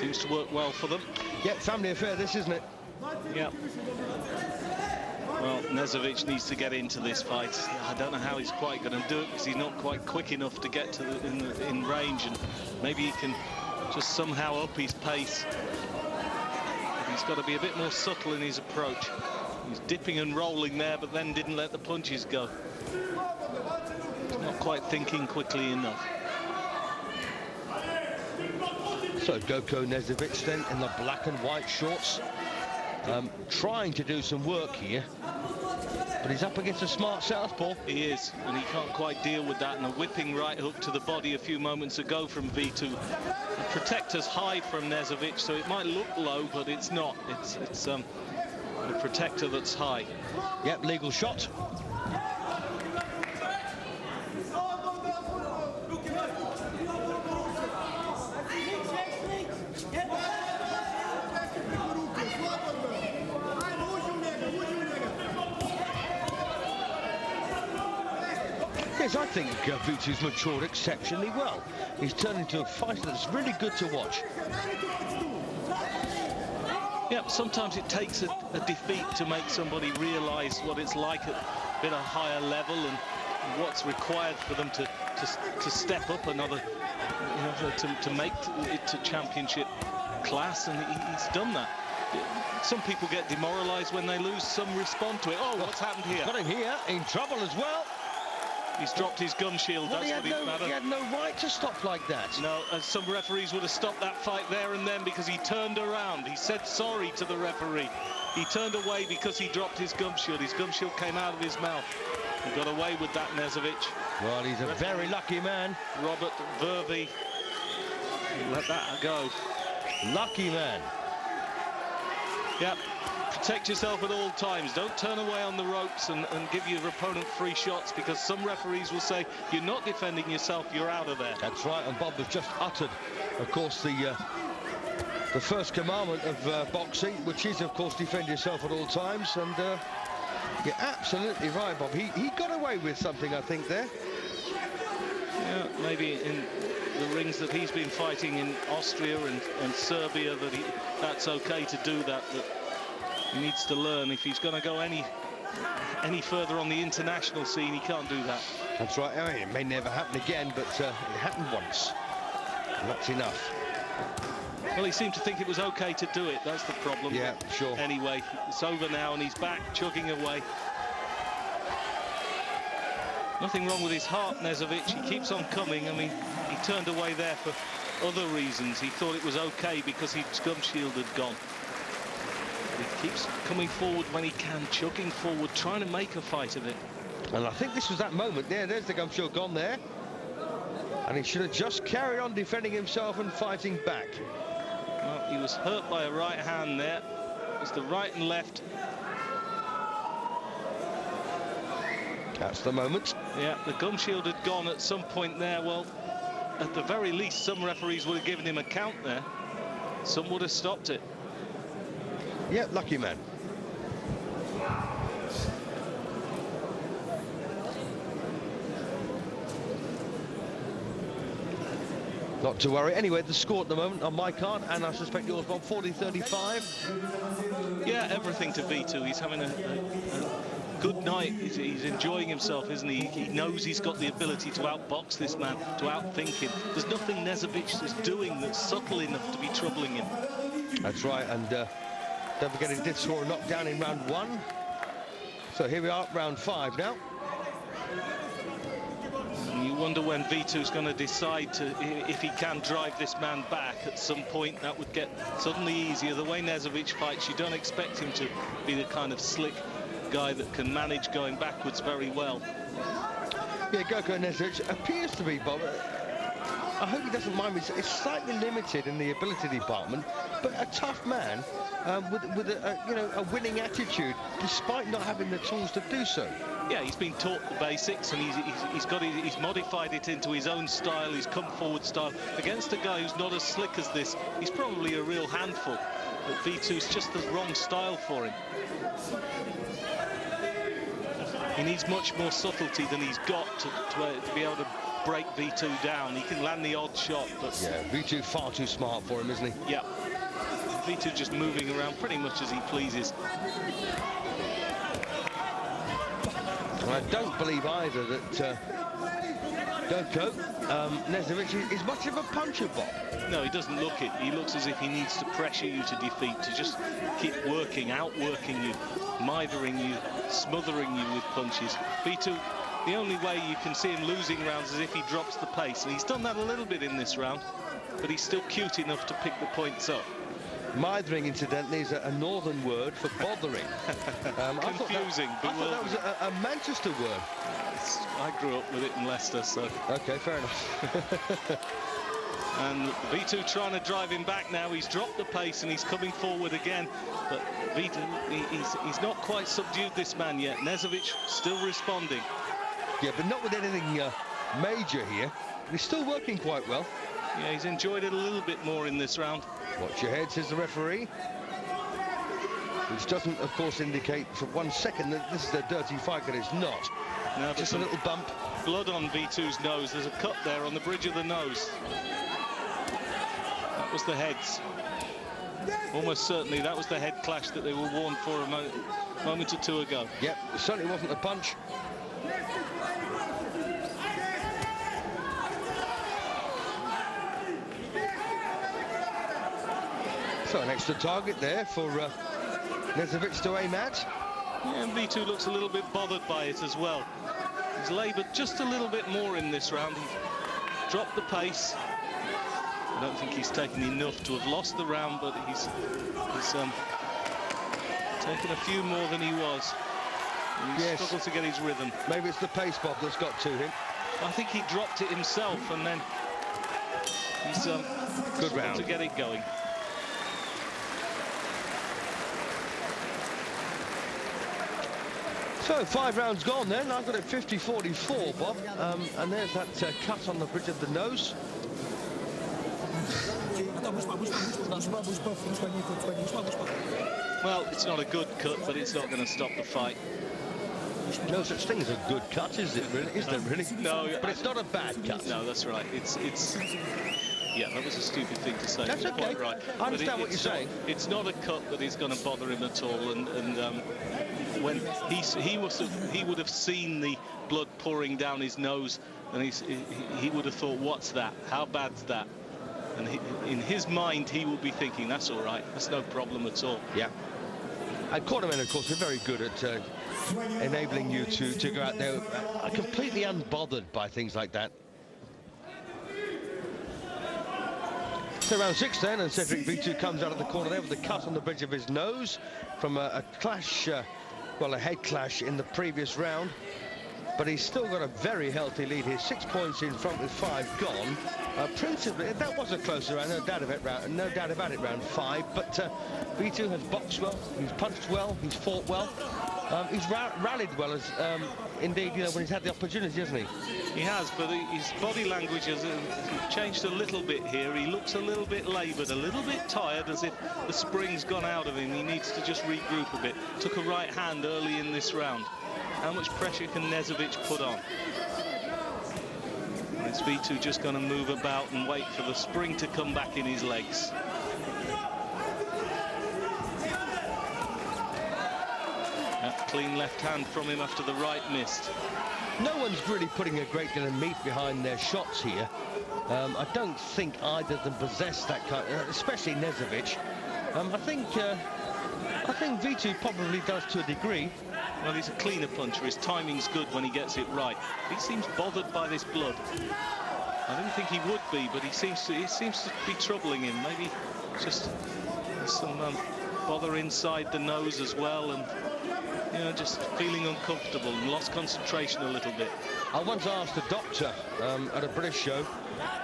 Seems to work well for them. Yeah, family affair this, isn't it? Yeah. Well, Knezevic needs to get into this fight. I don't know how he's quite going to do it because he's not quite quick enough to get to in range, and maybe he can just somehow up his pace. But he's got to be a bit more subtle in his approach. He's dipping and rolling there, but then didn't let the punches go. He's not quite thinking quickly enough. So Gogi Knezevic then in the black and white shorts, trying to do some work here, but he's up against a smart southpaw. He is, and he can't quite deal with that. And a whipping right hook to the body a few moments ago from Vitu. The protector's high from Knezevic, so it might look low, but it's not. It's the protector that's high. Yep, legal shot. Yes, I think Vitu's matured exceptionally well. He's turned into a fighter that's really good to watch. Yeah, sometimes it takes a defeat to make somebody realise what it's like at a bit of higher level and what's required for them to step up another, you know, to make it to championship class, and he's done that. Some people get demoralised when they lose, some respond to it. Oh, what's happened here? Got him here, in trouble as well. He's dropped his gum shield, that's what he's mad at. He had no right to stop like that. No, some referees would have stopped that fight there and then because he turned around. He said sorry to the referee. He turned away because he dropped his gum shield. His gum shield came out of his mouth. He got away with that, Knezevic. Well, he's a very lucky man. Robert Vervey let that go. Lucky man. Yep. Protect yourself at all times. Don't turn away on the ropes and give your opponent free shots, because some referees will say you're not defending yourself, you're out of there. That's right, and Bob has just uttered, of course, the first commandment of boxing, which is, of course, defend yourself at all times. And you're absolutely right, Bob. He got away with something, I think, there. Yeah, maybe in the rings that he's been fighting in Austria and Serbia, that's okay to do that. But he needs to learn if he's going to go any further on the international scene. He can't do that. That's right. I mean, it may never happen again, but it happened once, and that's enough. Well, he seemed to think it was okay to do it. That's the problem. Yeah, sure. Anyway, it's over now, and he's back chugging away. Nothing wrong with his heart, Knezevic. He keeps on coming. I mean, he turned away there for other reasons. He thought it was okay because his gum shield had gone. He keeps coming forward when he can, chugging forward, trying to make a fight of it. And I think this was that moment there. There's the gum shield gone there. And he should have just carried on defending himself and fighting back. Well, he was hurt by a right hand there. It was the right and left. That's the moment. Yeah, the gum shield had gone at some point there. Well, at the very least, some referees would have given him a count there. Some would have stopped it. Yeah, lucky man. Not to worry. Anyway, the score at the moment on my card, and I suspect yours, Bob, 40-35. Yeah, everything to Vitu. He's having a good night. He's enjoying himself, isn't he? He knows he's got the ability to outbox this man, to outthink him. There's nothing Knezevic is doing that's subtle enough to be troubling him. That's right, and don't forget he did score a knockdown in round 1. So here we are, round 5 now. And you wonder when Vitu's going to decide if he can drive this man back at some point. That would get suddenly easier. The way Knezevic fights, you don't expect him to be the kind of slick guy that can manage going backwards very well. Yeah, Gogi Knezevic appears to be, Bob. I hope he doesn't mind me. It's slightly limited in the ability department, but a tough man with a winning attitude, despite not having the tools to do so. Yeah, he's been taught the basics, and he's modified it into his own style, his come-forward style. Against a guy who's not as slick as this, he's probably a real handful. But Vitu's just the wrong style for him. He needs much more subtlety than he's got to be able to break Vitu down. He can land the odd shot, but... Yeah, Vitu far too smart for him, isn't he? Yeah. Vitu just moving around pretty much as he pleases. And I don't believe either that Gogi Knezevic is much of a puncher, Bob. No, he doesn't look it. He looks as if he needs to pressure you to defeat, to just keep working, outworking you, mithering you, smothering you with punches. Vitu, the only way you can see him losing rounds is if he drops the pace, and he's done that a little bit in this round, but he's still cute enough to pick the points up. Mithering, incidentally, is a northern word for bothering. Confusing. I thought that was a Manchester word. I grew up with it in Leicester, so... OK, fair enough. And Vitu trying to drive him back now. He's dropped the pace and he's coming forward again. But Vitu, he's not quite subdued this man yet. Knezevic still responding. Yeah, but not with anything major here. He's still working quite well. Yeah, he's enjoyed it a little bit more in this round. Watch your head, says the referee. Which doesn't, of course, indicate for 1 second that this is a dirty fight, but it's not. Now just a little bump. Blood on Vitu's nose. There's a cut there on the bridge of the nose. That was the heads. Almost certainly that was the head clash that they were warned for a moment or two ago. Yep, it certainly wasn't a punch. So an extra target there for Knezevic to aim at. Yeah, and Vitu looks a little bit bothered by it as well. He's laboured just a little bit more in this round. He dropped the pace. I don't think he's taken enough to have lost the round, but he's taken a few more than he was. And he struggled to get his rhythm. Maybe it's the pace, Bob, that's got to him. I think he dropped it himself, and then he's good round to get it going. So 5 rounds gone then. I've got it 50-44, Bob. And there's that cut on the bridge of the nose. Well, it's not a good cut, but it's not going to stop the fight. No such thing as a good cut, is it really? Is there really? No, but it's not a bad cut. No, that's right. It's yeah, that was a stupid thing to say. That's okay. Quite right. I understand what you're saying. It's not a cut that is going to bother him at all, and when he would have seen the blood pouring down his nose, and he would have thought, what's that? How bad's that? And in his mind, he will be thinking, that's all right. That's no problem at all. Yeah. And cornermen, of course, are very good at enabling you to go out there completely unbothered by things like that. So round 6 then, and Cedric Vitu comes out of the corner there with a cut on the bridge of his nose from a clash, well, a head clash in the previous round. But he's still got a very healthy lead here. 6 points in front with 5 gone. Principally, that was a closer round, no doubt about it, round 5. But Vitu has boxed well, he's punched well, he's fought well. He's rallied well, as indeed, you know, when he's had the opportunity, hasn't he? He has, but his body language has changed a little bit here. He looks a little bit laboured, a little bit tired, as if the spring's gone out of him. He needs to just regroup a bit. Took a right hand early in this round. How much pressure can Knezevic put on? Is Vitu just going to move about and wait for the spring to come back in his legs? That clean left hand from him after the right missed. No one's really putting a great deal of meat behind their shots here. I don't think either of them possess that kind, especially Knezevic. I think Vitu probably does to a degree. Well, he's a cleaner puncher. His timing's good when he gets it right. He seems bothered by this blood. I didn't think he would be, but it seems to be troubling him. Maybe just some bother inside the nose as well, and you know, just feeling uncomfortable and lost concentration a little bit. I once asked a doctor at a British show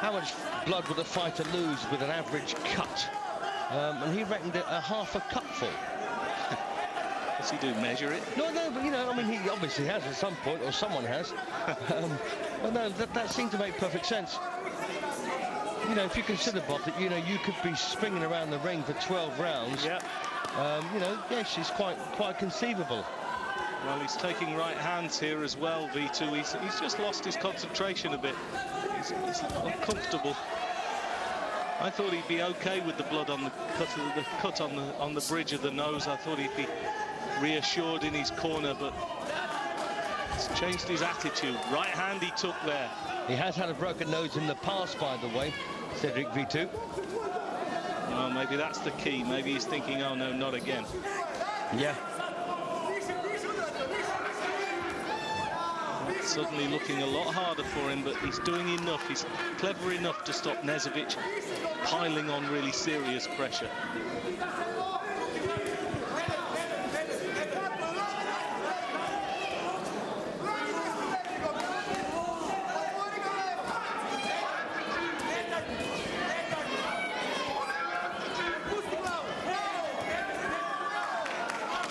how much blood would a fighter lose with an average cut, and he reckoned it a half a cupful. What's he do, measure it? No, but you know, I mean, he obviously has at some point, or someone has. But no, that seemed to make perfect sense. You know, if you consider, Bob, that, you know, you could be springing around the ring for 12 rounds. Yeah. You know, yes, it's quite conceivable. Well, he's taking right hands here as well, Vitu. He's just lost his concentration a bit. He's uncomfortable. I thought he'd be okay with the blood on the cut on the bridge of the nose. I thought he'd be reassured in his corner, but he's changed his attitude. Right hand he took there. He has had a broken nose in the past, by the way, Cedric Vitu. Well, maybe that's the key. Maybe he's thinking, oh no, not again. Yeah. It's suddenly looking a lot harder for him, but he's doing enough. He's clever enough to stop Knezevic piling on really serious pressure.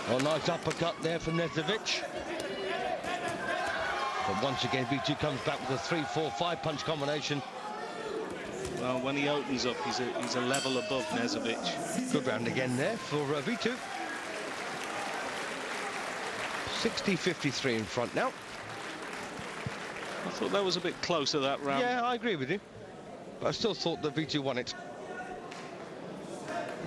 Well, nice uppercut there from Knezevic. But once again, Vitu comes back with a 3-4-5 punch combination. Well, when he opens up, he's a level above Knezevic. Good round again there for Vitu. 60-53 in front now. I thought that was a bit closer, that round. Yeah, I agree with you. But I still thought that Vitu won it.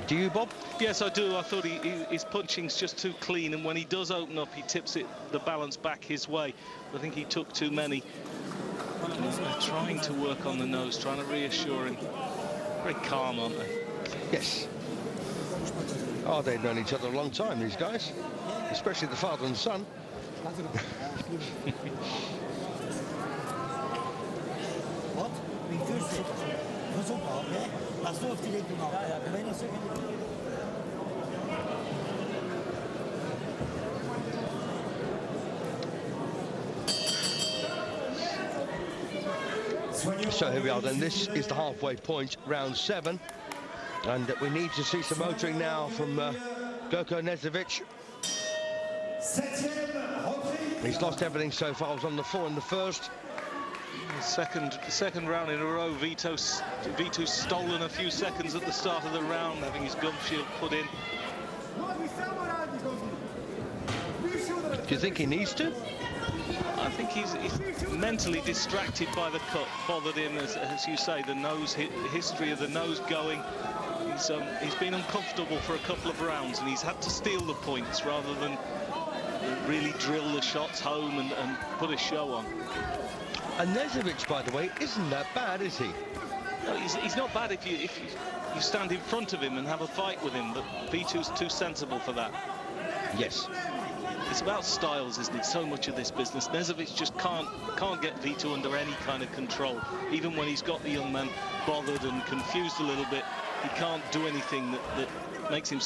Do you, Bob? Yes, I do. I thought his punching's just too clean, and when he does open up, he tips the balance back his way. I think he took too many. Trying to work on the nose, trying to reassure him. Very calm, aren't they? Yes. Oh, they've known each other a long time, these guys. Especially the father and son. So here we are then. This is the halfway point, round 7. And we need to see some motoring now from Gogi Knezevic. He's lost everything so far. Was on the 4 in the first. Second round in a row, Vitu's stolen a few seconds at the start of the round, having his gum shield put in. Do you think he needs to? I think he's mentally distracted by the cut, bothered him, as you say, the nose history of the nose going. He's been uncomfortable for a couple of rounds, and he's had to steal the points rather than really drill the shots home and put a show on. And Knezevic, by the way, isn't that bad, is he? No, he's not bad if you stand in front of him and have a fight with him, but Vitu's too sensible for that. Yes. It's about styles, isn't it? So much of this business. Knezevic just can't get Vitu under any kind of control. Even when he's got the young man bothered and confused a little bit, he can't do anything that makes him